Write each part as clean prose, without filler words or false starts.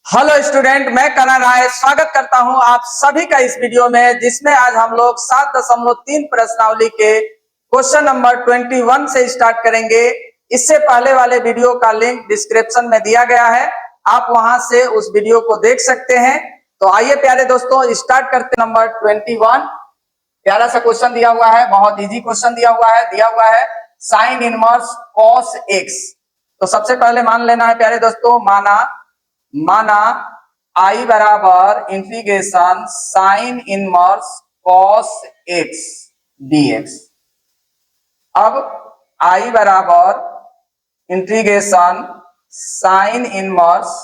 Hello student, मैं करण राय स्वागत करता हूं आप सभी का इस वीडियो में, जिसमें आज हम लोग 7.3 प्रश्नावली के क्वेश्चन नंबर 21 से स्टार्ट करेंगे। इससे पहले वाले वीडियो का लिंक डिस्क्रिप्शन में दिया गया है, आप वहां से उस वीडियो को देख सकते हैं। तो आइए प्यारे दोस्तों, स्टार्ट करते नंबर 21। प्यारा सा क्वेश्चन दिया हुआ है, बहुत इजी क्वेश्चन दिया हुआ है साइन इनवर्स कॉस एक्स। तो सबसे पहले मान लेना है प्यारे दोस्तों, माना आई बराबर integration sine inverse cos x dx. अब आई बराबर इंटीग्रेशन साइन इनवर्स,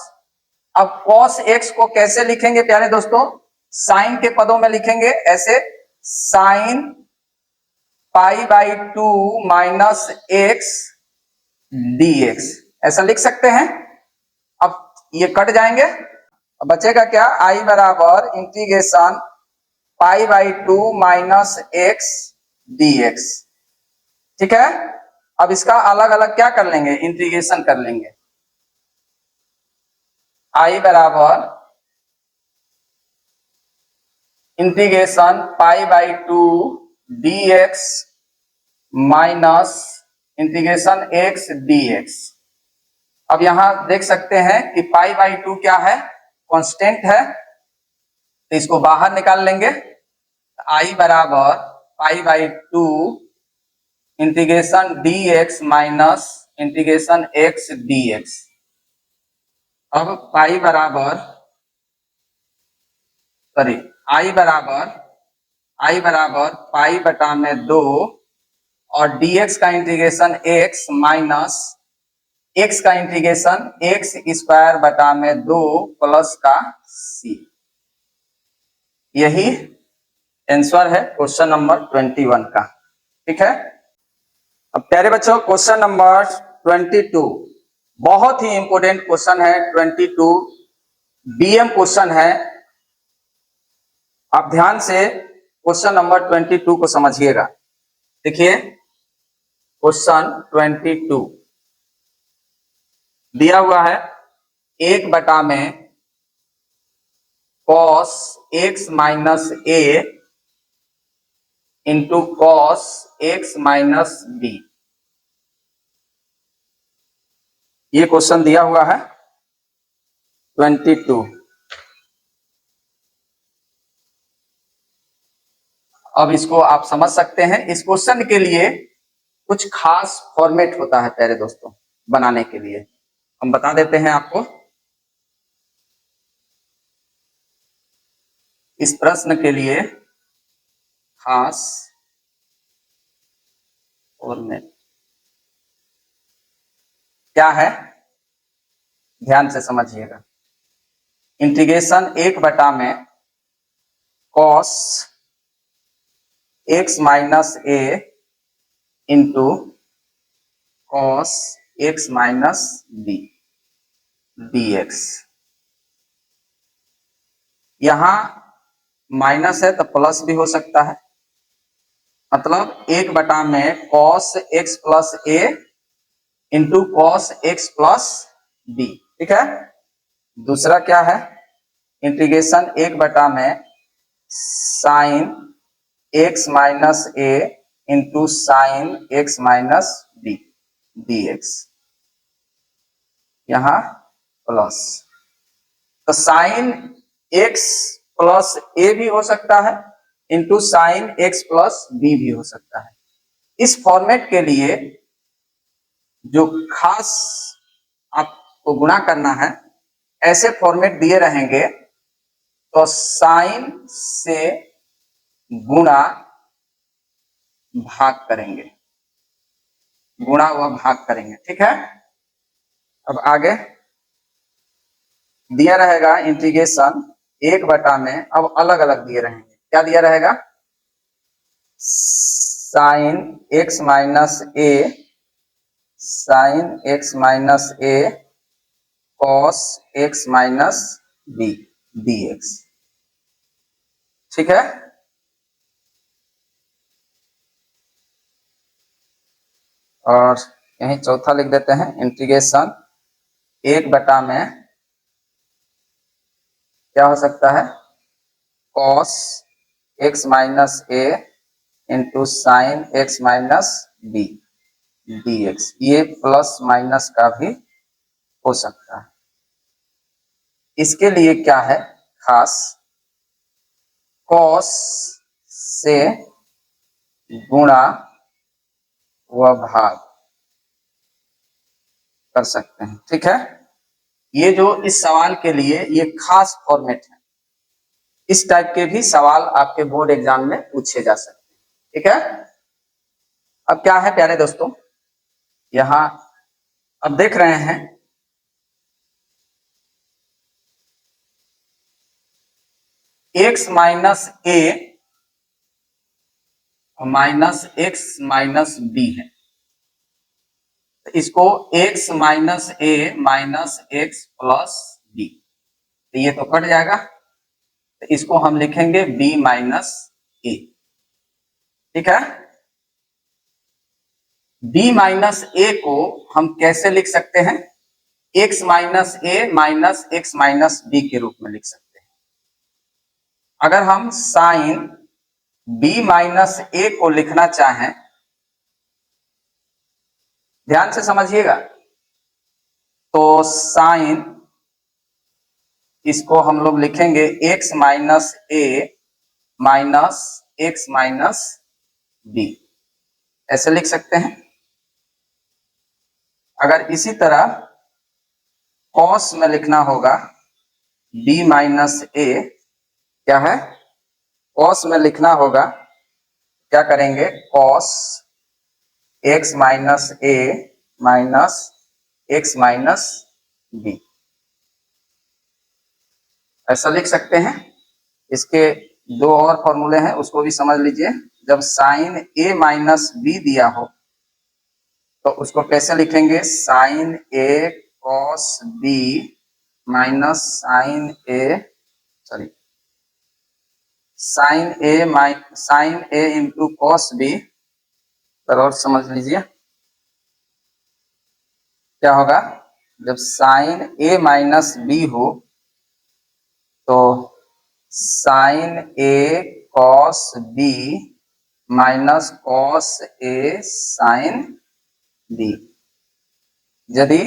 अब कॉस एक्स को कैसे लिखेंगे प्यारे दोस्तों? साइन के पदों में लिखेंगे ऐसे, sine pi by 2 minus x dx, ऐसा लिख सकते हैं। अब ये कट जाएंगे, अब बचेगा क्या? आई बराबर integration pi by 2 minus x dx. ठीक है, अब इसका अलग अलग क्या कर लेंगे? इंटीग्रेशन कर लेंगे। आई बराबर integration pi by 2 dx minus integration x dx. अब यहां देख सकते हैं कि पाई बाई 2 क्या है? कांस्टेंट है, तो इसको बाहर निकाल लेंगे। आई बराबर पाई by 2 integration D x minus integration x D x. अब पाई बराबर सॉरी आई बराबर पाई बटा में 2 और dx का इंटीग्रेशन x माइनस x का इंटीग्रेशन x स्क्वायर बटा में 2 प्लस का c। यही आंसर है क्वेश्चन नंबर 21 का। ठीक है, अब प्यारे बच्चों क्वेश्चन नंबर 22 बहुत ही इंपोर्टेंट क्वेश्चन है। 22 डीएम क्वेश्चन है। आप ध्यान से क्वेश्चन नंबर 22 को समझिएगा। देखिए क्वेश्चन 22 दिया हुआ है, 1 बटा में कॉस एक्स माइनस ए into cos x minus b. ये क्वेश्चन दिया हुआ है 22। अब इसको आप समझ सकते हैं। इस क्वेश्चन के लिए कुछ खास फॉर्मेट होता है प्यारे दोस्तों बनाने के लिए, हम बता देते हैं आपको। इस प्रश्न के लिए खास फॉर्मेट क्या है, ध्यान से समझिएगा। इंटीग्रेशन 1 बटा में कॉस एक्स माइनस ए into cos x minus b dx. यहां माइनस है तो प्लस भी हो सकता है, मतलब 1 बटा में cos x plus a into cos x plus b. ठीक है, दूसरा क्या है? इंटीग्रेशन 1 बटा में साइन एक्स माइनस ए into sine x minus b dx, यहां प्लस। तो साइन एक्स प्लस ए भी हो सकता है into sine x plus b भी हो सकता है। इस फॉर्मेट के लिए जो खास आपको गुणा करना है, ऐसे फॉर्मेट दिए रहेंगे तो साइन से गुणा भाग करेंगे, गुणा व भाग करेंगे। ठीक है, अब आगे दिया रहेगा इंटीग्रेशन 1 बटा में, अब अलग अलग दिए रहेंगे। क्या दिया रहेगा? Sine x minus a, sine x minus a cos x minus b dx. ठीक है, और यहीं चौथा लिख देते हैं, इंटीग्रेशन 1 बटा में क्या हो सकता है, cos x माइनस ए into sine x minus B dx। ये प्लस माइनस का भी हो सकता है। इसके लिए क्या है खास, cos से गुणा व भाग कर सकते हैं। ठीक है, ये जो इस सवाल के लिए ये खास फॉर्मेट है। इस टाइप के भी सवाल आपके बोर्ड एग्जाम में पूछे जा सकते हैं। ठीक है, अब क्या है प्यारे दोस्तों, यहां अब देख रहे हैं x माइनस ए माइनस एक्स माइनस बी है, तो इसको x माइनस ए माइनस एक्स प्लस बी, तो ये तो कट जाएगा, तो इसको हम लिखेंगे b माइनस ए। ठीक है, b माइनस ए को हम कैसे लिख सकते हैं, x माइनस ए माइनस एक्स माइनस बी के रूप में लिख सकते हैं। अगर हम साइन b माइनस ए को लिखना चाहें, ध्यान से समझिएगा, तो साइन इसको हम लोग लिखेंगे x माइनस ए माइनस एक्स माइनस बी, ऐसे लिख सकते हैं। अगर इसी तरह cos में लिखना होगा b माइनस ए, क्या है, cos में लिखना होगा, क्या करेंगे, cos x माइनस ए माइनस एक्स माइनस बी, ऐसा लिख सकते हैं। इसके दो और फॉर्मूले हैं, उसको भी समझ लीजिए। जब साइन ए माइनस बी दिया हो तो उसको कैसे लिखेंगे, साइन ए कॉस बी माइनस साइन ए इंटू कॉस बी। और समझ लीजिए क्या होगा, जब साइन ए माइनस बी हो तो sign A cos B minus cos A sine B. यदि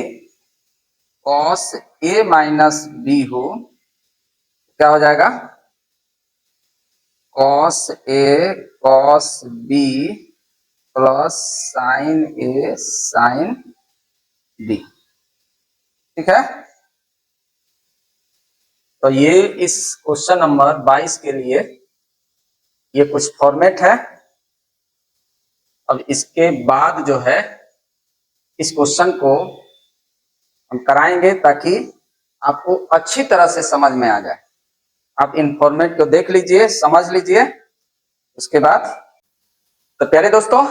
कॉस ए माइनस बी हो क्या हो जाएगा, cos A cos B plus sign A sine B. ठीक है, तो ये इस क्वेश्चन नंबर 22 के लिए ये कुछ फॉर्मेट है। अब इसके बाद जो है इस क्वेश्चन को हम कराएंगे ताकि आपको अच्छी तरह से समझ में आ जाए। आप इन फॉर्मेट को देख लीजिए, समझ लीजिए, उसके बाद तो प्यारे दोस्तों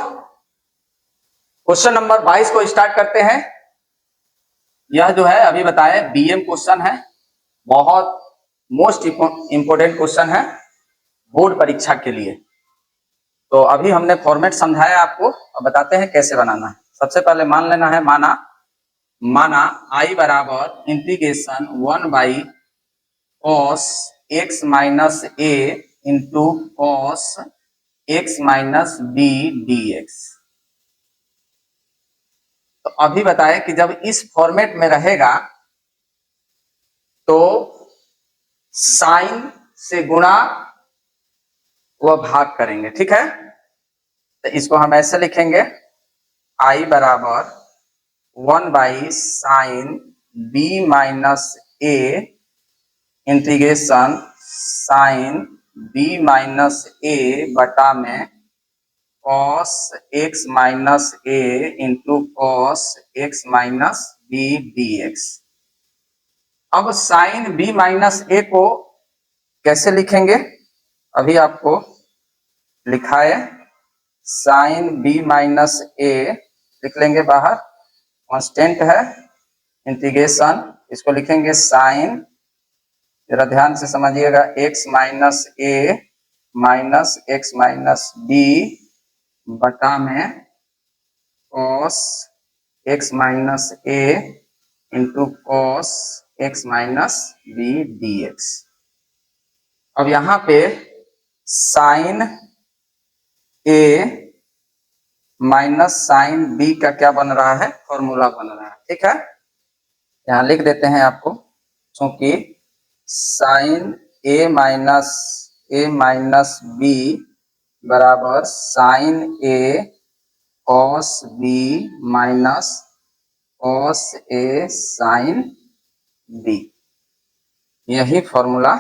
क्वेश्चन नंबर 22 को स्टार्ट करते हैं। यह जो है अभी बताए बीएम क्वेश्चन है, बहुत मोस्ट इंपोर्टेंट क्वेश्चन है बोर्ड परीक्षा के लिए। तो अभी हमने फॉर्मेट समझाया आपको, अब बताते हैं कैसे बनाना है। सबसे पहले मान लेना है, माना आई बराबर integration 1 by cos x minus A into cos x minus B d x. तो अभी बताए कि जब इस फॉर्मेट में रहेगा तो साइन से गुणा व भाग करेंगे। ठीक है, तो इसको हम ऐसे लिखेंगे, आई बराबर 1 by sine B minus a integration sine B minus ए बटा में कॉस एक्स माइनस ए into cos x minus B d x. अब साइन बी माइनस ए को कैसे लिखेंगे, अभी आपको लिखा है, साइन बी माइनस ए लिख लेंगे बाहर, कांस्टेंट है, इंटीग्रेशन इसको लिखेंगे साइन, जरा ध्यान से समझिएगा, एक्स माइनस ए माइनस एक्स माइनस बी बटा में कॉस एक्स माइनस ए into cos x minus B d x. अब यहाँ पे sine a minus sine b का क्या बन रहा है, फॉर्मूला बन रहा है। ठीक है, यहाँ लिख देते हैं आपको, क्योंकि साइन ए माइनस बी बराबर sign A cos B minus cos A sine B, यही फॉर्मूला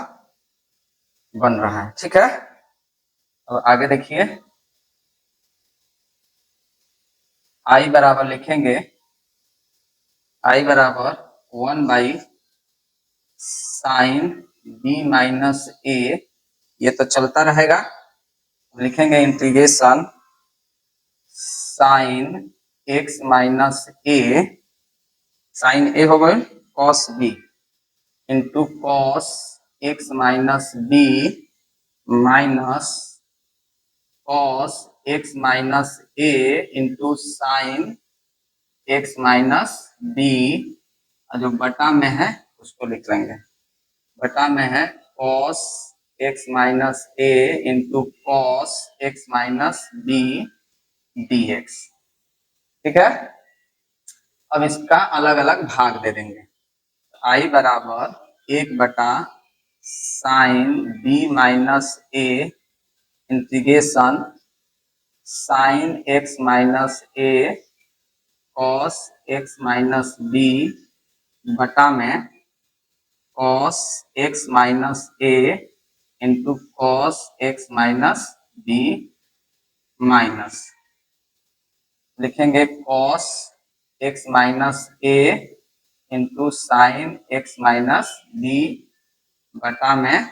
बन रहा है। ठीक है, और आगे देखिए, आई बराबर लिखेंगे, आई बराबर 1 बाई साइन बी माइनस ए, ये तो चलता रहेगा, लिखेंगे integration sine x minus a, sine a हो गए cos b into cos x minus b minus cos x minus ए into sine x minus b, जो बटा में है उसको लिख लेंगे, बटा में है कॉस एक्स माइनस ए into cos x minus B d x. ठीक है, अब इसका अलग अलग भाग दे देंगे। आई बराबर 1 बटा sine B minus a integration sine x minus a cos x minus b बटा में कॉस एक्स माइनस ए into cos x minus b minus, लिखेंगे कॉस एक्स माइनस ए into sine x minus b बटा में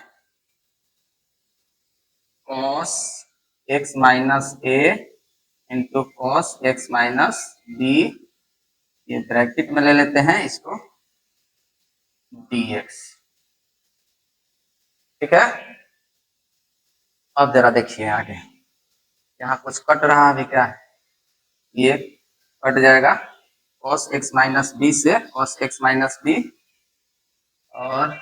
कॉस एक्स माइनस ए into cos x minus b, ये bracket में ले लेते हैं इसको, dx। ठीक है, अब जरा देखिए आगे, यहाँ कुछ कट रहा है, क्या है, ये कट जाएगा cos x माइनस बी से cos x माइनस बी, और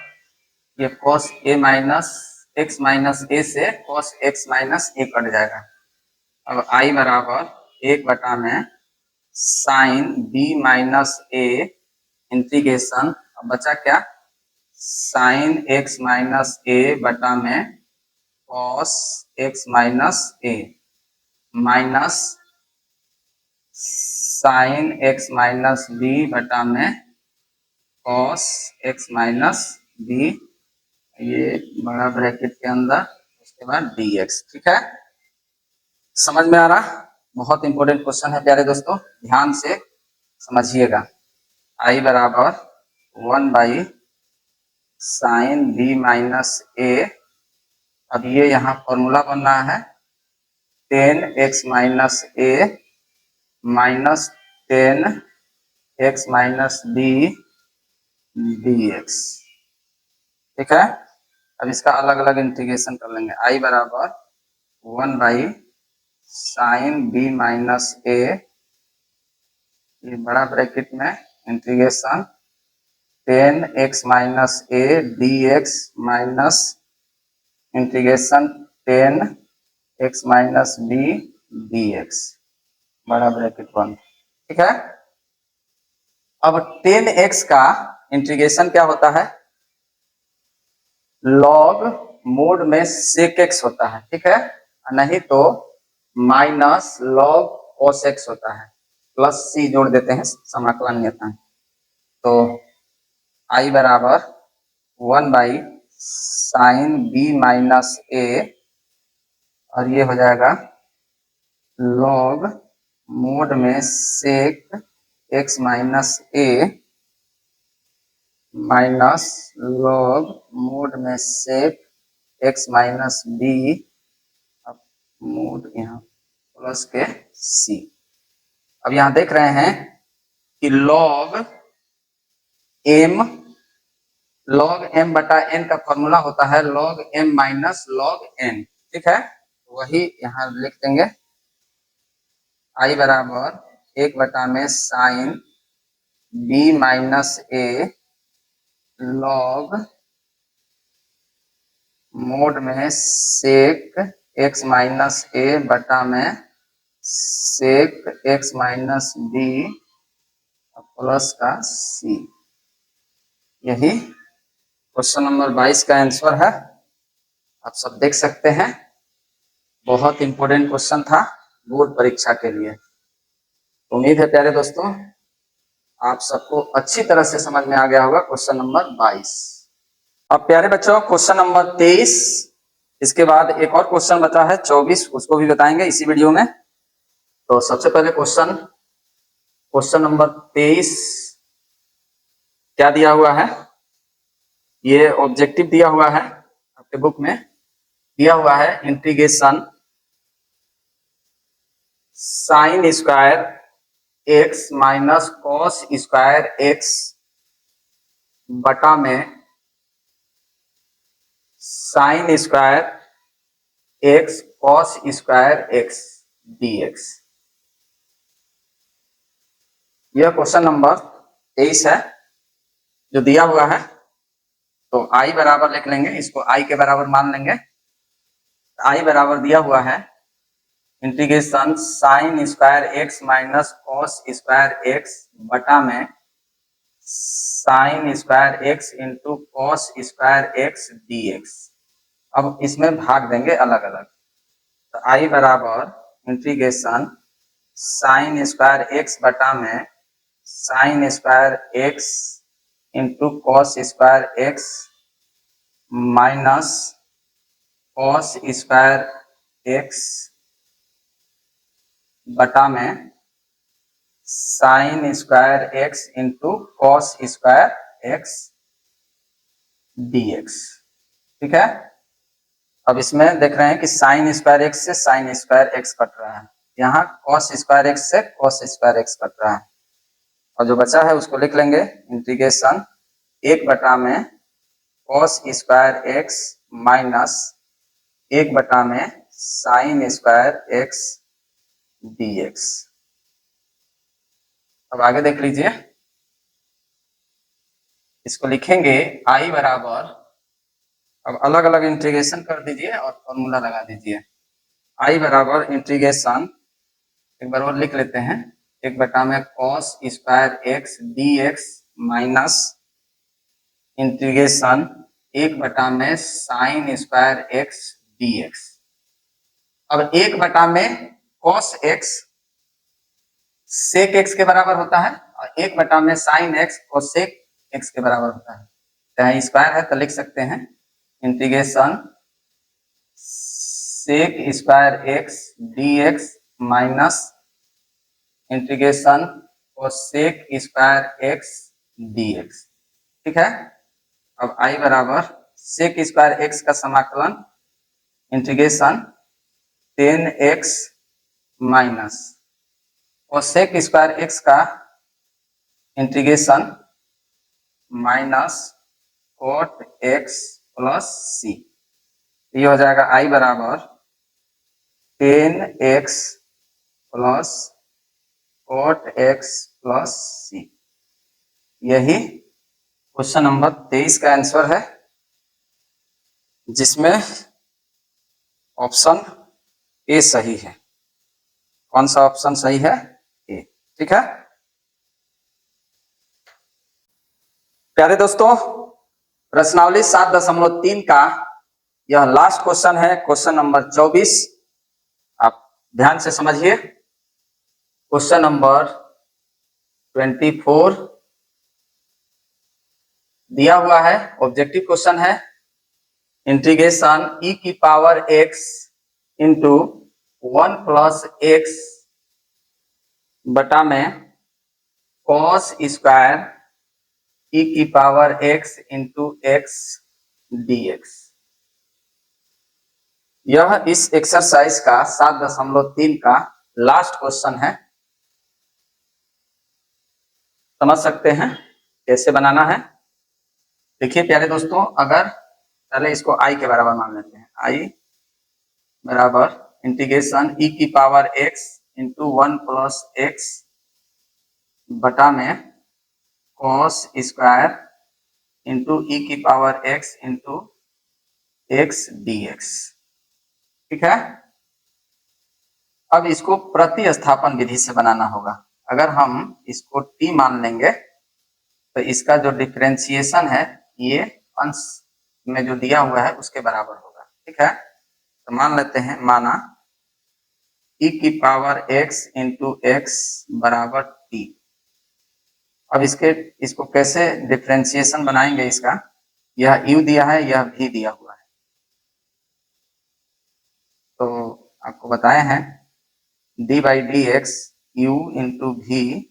ये cos a minus x minus a से cos x minus a cut जाएगा। अब i बराबर 1 बटा में sine b minus a integration, अब बचा क्या, साइन x माइनस ए बटा में cos x माइनस ए minus sine x minus b बटा में cos x माइनस बी, ये बड़ा ब्रैकेट के अंदर, उसके बाद dx। ठीक है, समझ में आ रहा, बहुत इंपॉर्टेंट क्वेश्चन है प्यारे दोस्तों, ध्यान से समझिएगा। आई बराबर 1 by sine B minus a, अब ये यहाँ फॉर्मूला बन रहा है 10x माइनस ए minus 10x minus B dx। ठीक है, अब इसका अलग अलग इंटीग्रेशन कर लेंगे। आई बराबर 1 बाई साइन बी माइनस ए, ये बड़ा ब्रैकेट में integration 10x minus A dx minus integration 10x minus B dx, बड़ा ब्रैकेट बंद। ठीक है, अब 10x का इंटीग्रेशन क्या होता है, लॉग मोड में sec x होता है। ठीक है, नहीं तो माइनस लॉग cos x होता है, प्लस c जोड़ देते हैं समाकलन होता है। तो i बराबर 1 by sine b minus A, और ये हो जाएगा लॉग मोड में sec x माइनस ए माइनस लॉग मोड में sec x minus B, mod यहाँ प्लस के c। अब यहाँ देख रहे हैं कि लॉग m बटा n का फॉर्मूला होता है log m minus log n। ठीक है, वही यहाँ लिख देंगे, आई बराबर 1 बटा में sine b minus A log mod में सेक एक्स माइनस ए बटा में sec x minus B plus का सी। यही क्वेश्चन नंबर 22 का आंसर है। आप सब देख सकते हैं, बहुत इंपॉर्टेंट क्वेश्चन था बोर्ड परीक्षा के लिए। उम्मीद है प्यारे दोस्तों आप सबको अच्छी तरह से समझ में आ गया होगा क्वेश्चन नंबर 22। अब प्यारे बच्चों क्वेश्चन नंबर 23, इसके बाद एक और क्वेश्चन बचा है 24, उसको भी बताएंगे इसी वीडियो में। तो सबसे पहले क्वेश्चन नंबर 23 क्या दिया हुआ है, ये ऑब्जेक्टिव दिया हुआ है आपके बुक में, दिया हुआ है integration sine square x minus cos square x बटा में sine square x cos square x dx। यह क्वेश्चन नंबर 23 है जो दिया हुआ है। तो i बराबर लिख लेंगे, इसको i के बराबर मान लेंगे। i बराबर दिया हुआ है integration sine square x minus cos square x बटा में sine square x into cos square x dx। अब इसमें भाग देंगे अलग अलग। तो i बराबर इंटीग्रेशन साइन स्क्वायर एक्स बटा में sine square x into cos square x minus cos square x बटा में sine square x into cos square x dx। ठीक है। अब इसमें देख रहे हैं कि साइन स्क्वायर एक्स से साइन स्क्वायर एक्स कट रहा है, यहाँ कॉस स्क्वायर एक्स से कॉस स्क्वायर एक्स कट रहा है, और जो बचा है उसको लिख लेंगे इंटीग्रेशन एक बटा में कॉस स्क्वायर एक्स माइनस एक बटा में साइन स्क्वायर एक्स dx। अब आगे देख लीजिए, इसको लिखेंगे i बराबर, अब अलग अलग इंटीग्रेशन कर दीजिए और फॉर्मूला लगा दीजिए। i बराबर इंटीग्रेशन एक बार और लिख लेते हैं, एक बटा में cos square x dx minus integration एक बटा में साइन स्क्वायर एक्स dx। अब एक बटा में कॉस एक्स सेक एक्स के बराबर होता है और एक बटा में साइन एक्स कोसेक एक्स के बराबर होता है। चाहे स्क्वायर है तो लिख सकते हैं integration sec square x dx minus integration cosec square x dx। ठीक है। अब i बराबर सेक स्क्वायर एक्स का समाकलन integration 10x minus cosec square x का integration minus cot x plus c. ये हो जाएगा i बराबर 10x plus cot x plus c. यही क्वेश्चन नंबर 23 का आंसर है, जिसमें ऑप्शन ए सही है। कौन सा ऑप्शन सही है? ए। ठीक है प्यारे दोस्तों, प्रश्नावली 7.3 का यह लास्ट क्वेश्चन है, क्वेश्चन नंबर 24। आप ध्यान से समझिए। क्वेश्चन नंबर 24 दिया हुआ है, ऑब्जेक्टिव क्वेश्चन है। इंटीग्रेशन e की power x into 1 plus x बटा में कॉस स्क्वायर e की power x into x dx। यह इस एक्सरसाइज का 7.3 का लास्ट क्वेश्चन है। समझ सकते हैं कैसे बनाना है। देखिए प्यारे दोस्तों, अगर पहले इसको i के बराबर मान लेते हैं, i बराबर इंटीग्रेशन e की power x into 1 plus x बटा में कॉस स्क्वायर इंटू e की power x into x D x. ठीक है, अब इसको प्रतिस्थापन विधि से बनाना होगा। अगर हम इसको t मान लेंगे तो इसका जो डिफरेंशिएशन है ये अंश में जो दिया हुआ है उसके बराबर होगा। ठीक है, तो मान लेते हैं, माना e की पावर x इंटू एक्स बराबर t। अब इसको कैसे डिफरेंशिएशन बनाएंगे इसका, यह u दिया है, यह v दिया हुआ है। तो आपको बताए हैं d by d x u into v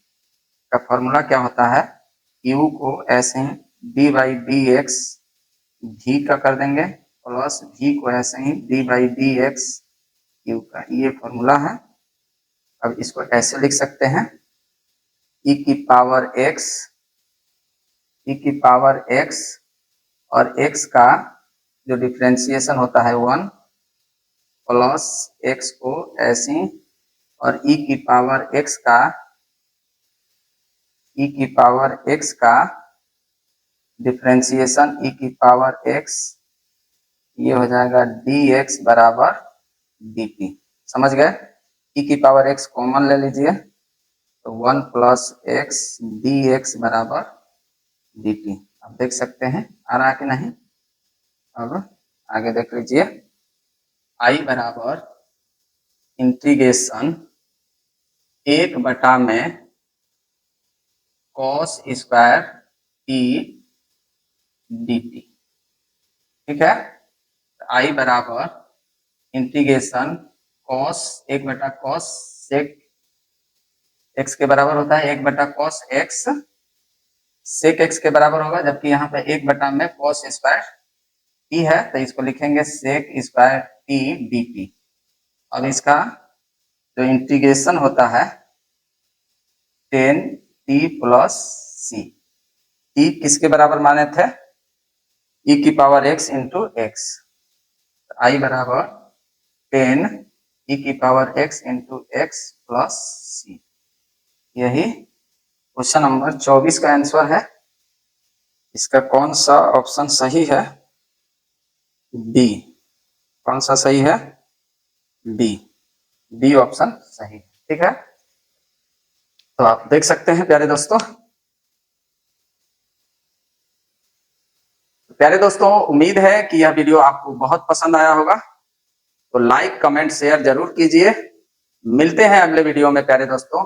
का फॉर्मूला क्या होता है, u को ऐसे ही d by d x v का कर देंगे प्लस v को ऐसे ही d by d x u का, ये फॉर्मूला है। अब इसको ऐसे लिख सकते हैं e की पावर x और x का जो डिफरेंशिएशन होता है 1 प्लस x को ऐसे ही, और e की पावर x का डिफरेंशिएशन e की पावर x, ये हो जाएगा dx बराबर dt। समझ गए, e की पावर x कॉमन ले लीजिए तो 1 प्लस एक्स डी एक्स बराबर डी टी। आप देख सकते हैं आ रहा है कि नहीं। अब आगे देख लीजिए, आई बराबर इंटीग्रेशन 1 में cos square T D T. ठीक है, आई बराबर इंटीग्रेशन कॉस 1/cos सेक एक्स के बराबर होता है 1/cos एक्स सेक एक्स के बराबर होगा, जबकि यहाँ पे 1 में cos स्क्वायर टी है तो इसको लिखेंगे sec square T D T. अब इसका जो इंटीग्रेशन होता है 10 टी प्लस सी, टी किसके बराबर माने थे, e की power x into x, I बराबर 10 e की power x into x plus c. यही क्वेश्चन नंबर 24 का आंसर है। इसका कौन सा ऑप्शन सही है, डी। कौन सा सही है, डी ऑप्शन सही है। ठीक है, तो आप देख सकते हैं प्यारे दोस्तों, उम्मीद है कि यह वीडियो आपको बहुत पसंद आया होगा। तो लाइक कमेंट शेयर जरूर कीजिए। मिलते हैं अगले वीडियो में प्यारे दोस्तों।